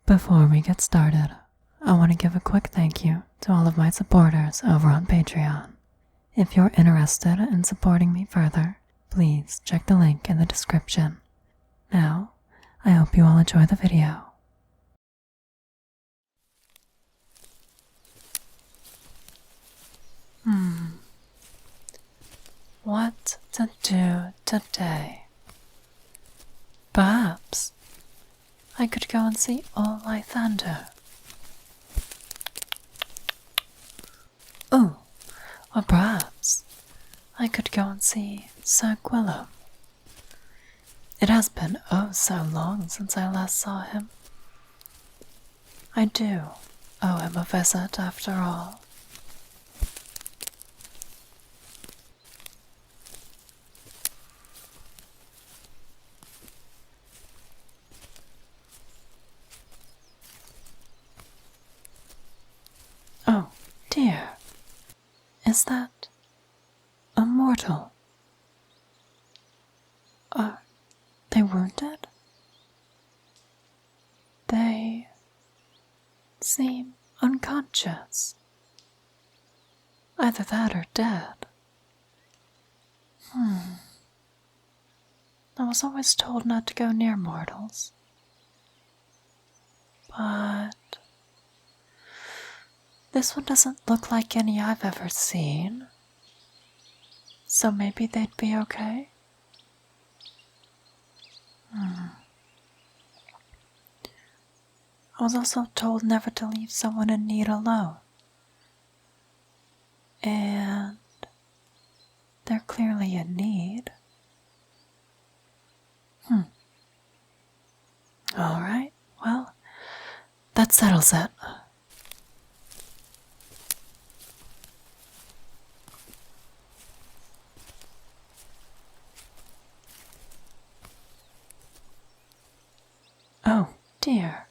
Before we get started, I want to give a quick thank you to all of my supporters over on Patreon. If you're interested in supporting me further, please check the link in the description. Now, I hope you all enjoy the video. What to do today? Perhaps I could go and see Old Lythander. Oh, or perhaps I could go and see Sir Gwillem. It has been oh so long since I last saw him. I do owe him a visit after all. Oh, dear. Is that a mortal? Are they wounded? They seem unconscious. Either that or dead. I was always told not to go near mortals. But this one doesn't look like any I've ever seen. So maybe they'd be okay? I was also told never to leave someone in need alone. And they're clearly in need. Alright, well, that settles it. Oh, dear.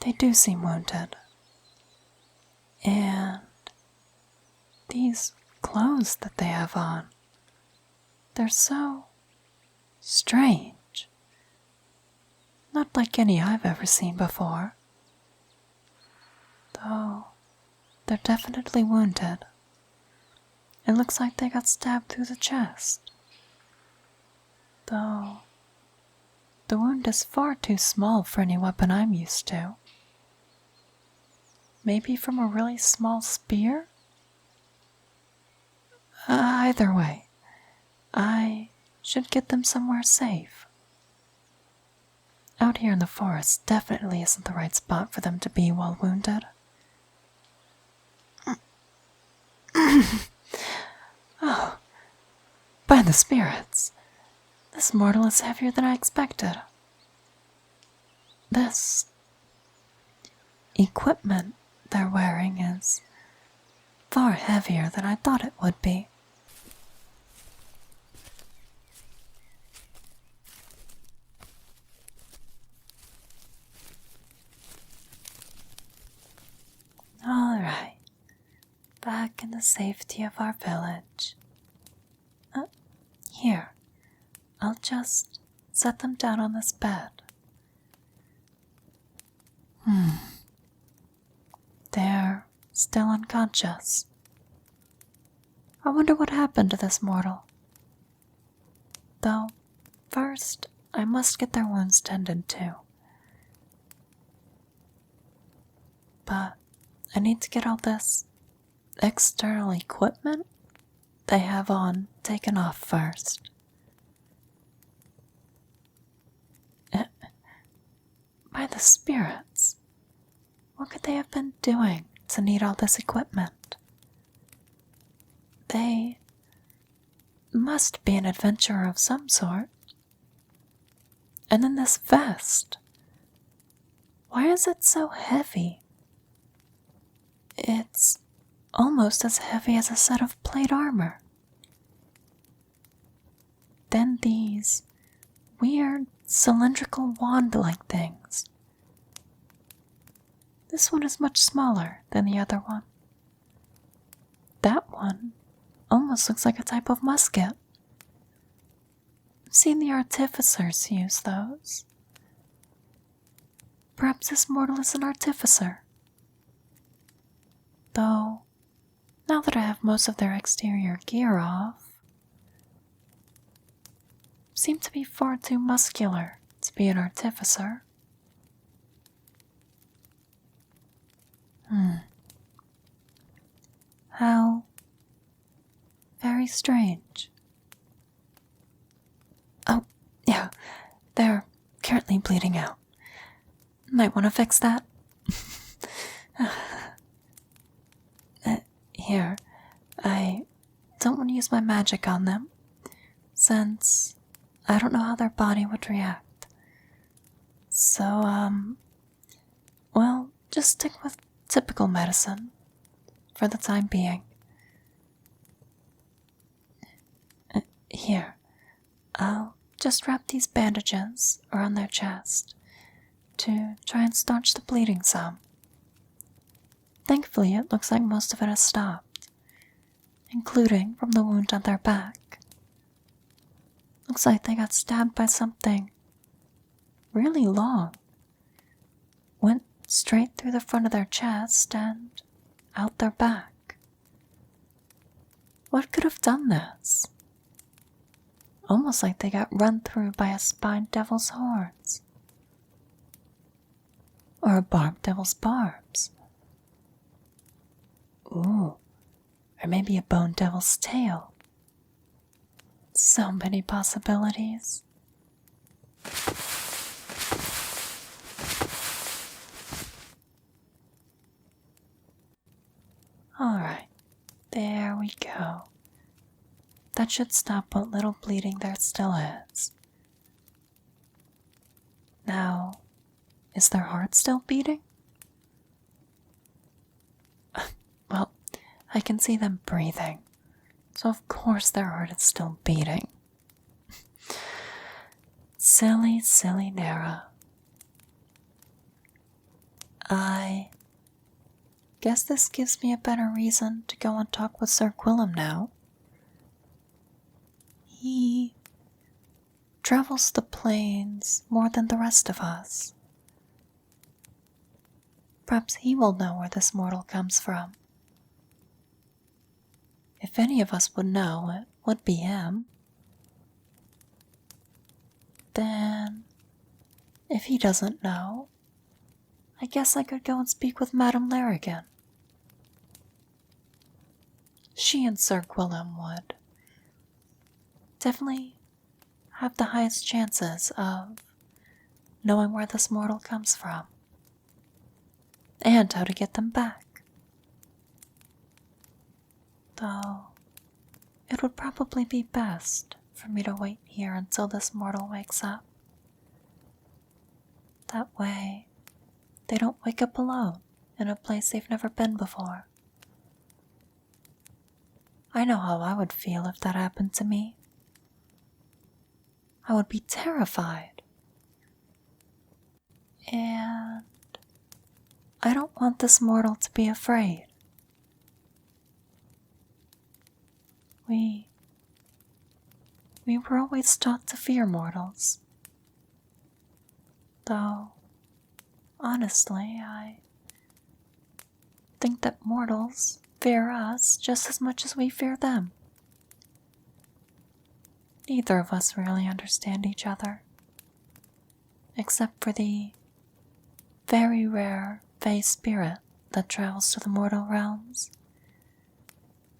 They do seem wounded. And these clothes that they have on, they're so strange. Not like any I've ever seen before. Though, they're definitely wounded. It looks like they got stabbed through the chest. Though, the wound is far too small for any weapon I'm used to. Maybe from a really small spear? Either way, I should get them somewhere safe. Out here in the forest definitely isn't the right spot for them to be while wounded. Oh, by the spirits, this mortal is heavier than I expected. This equipment they're wearing is far heavier than I thought it would be. Alright, back in the safety of our village. Here, I'll just set them down on this bed. They're still unconscious. I wonder what happened to this mortal. Though, first, I must get their wounds tended to. But I need to get all this external equipment they have on taken off first. By the spirits, what could they have been doing to need all this equipment? They must be an adventurer of some sort. And then this vest. Why is it so heavy? It's almost as heavy as a set of plate armor. Then these weird cylindrical wand-like things. This one is much smaller than the other one. That one almost looks like a type of musket. I've seen the artificers use those. Perhaps this mortal is an artificer. Though, now that I have most of their exterior gear off, seem to be far too muscular to be an artificer. How very strange. Oh, yeah, they're currently bleeding out. Might want to fix that. Here, I don't want to use my magic on them, since I don't know how their body would react. So, well, just stick with typical medicine for the time being. Here, I'll just wrap these bandages around their chest to try and staunch the bleeding some. Thankfully, it looks like most of it has stopped, including from the wound on their back. Looks like they got stabbed by something really long. Went straight through the front of their chest and out their back. What could have done this? Almost like they got run through by a spined devil's horns. Or a barbed devil's barbs. Ooh, or maybe a bone devil's tail. So many possibilities. Alright, there we go. That should stop what little bleeding there still is. Now, is their heart still beating? Well, I can see them breathing, so of course their heart is still beating. Silly, silly Nara. I guess this gives me a better reason to go and talk with Sir Quillum now. He travels the plains more than the rest of us. Perhaps he will know where this mortal comes from. If any of us would know, it would be him. Then, if he doesn't know, I guess I could go and speak with Madame Larrigan. She and Sir Quillum would definitely have the highest chances of knowing where this mortal comes from and how to get them back. Though, it would probably be best for me to wait here until this mortal wakes up. That way, they don't wake up alone in a place they've never been before. I know how I would feel if that happened to me. I would be terrified. And I don't want this mortal to be afraid. We were always taught to fear mortals. Though, honestly, I think that mortals fear us just as much as we fear them. Neither of us really understand each other, except for the very rare fey spirit that travels to the mortal realms,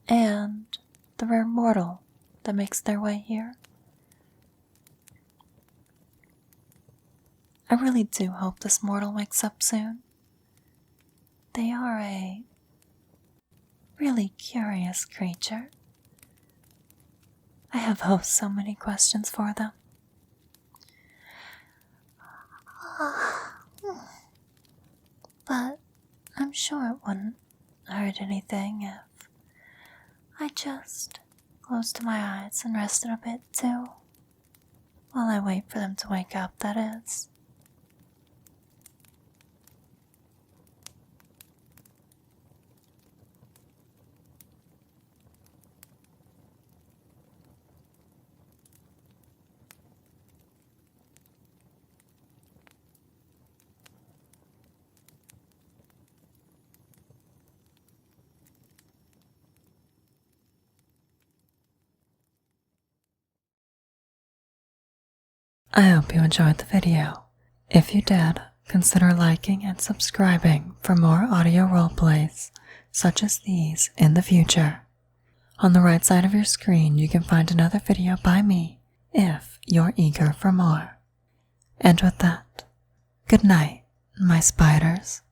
and the rare mortal that makes their way here. I really do hope this mortal wakes up soon. They are a really curious creature. I have oh so many questions for them. But I'm sure it wouldn't hurt anything if I just closed my eyes and rested a bit too, while I wait for them to wake up, that is. I hope you enjoyed the video. If you did, consider liking and subscribing for more audio roleplays such as these in the future. On the right side of your screen, you can find another video by me if you're eager for more. And with that, good night, my spiders.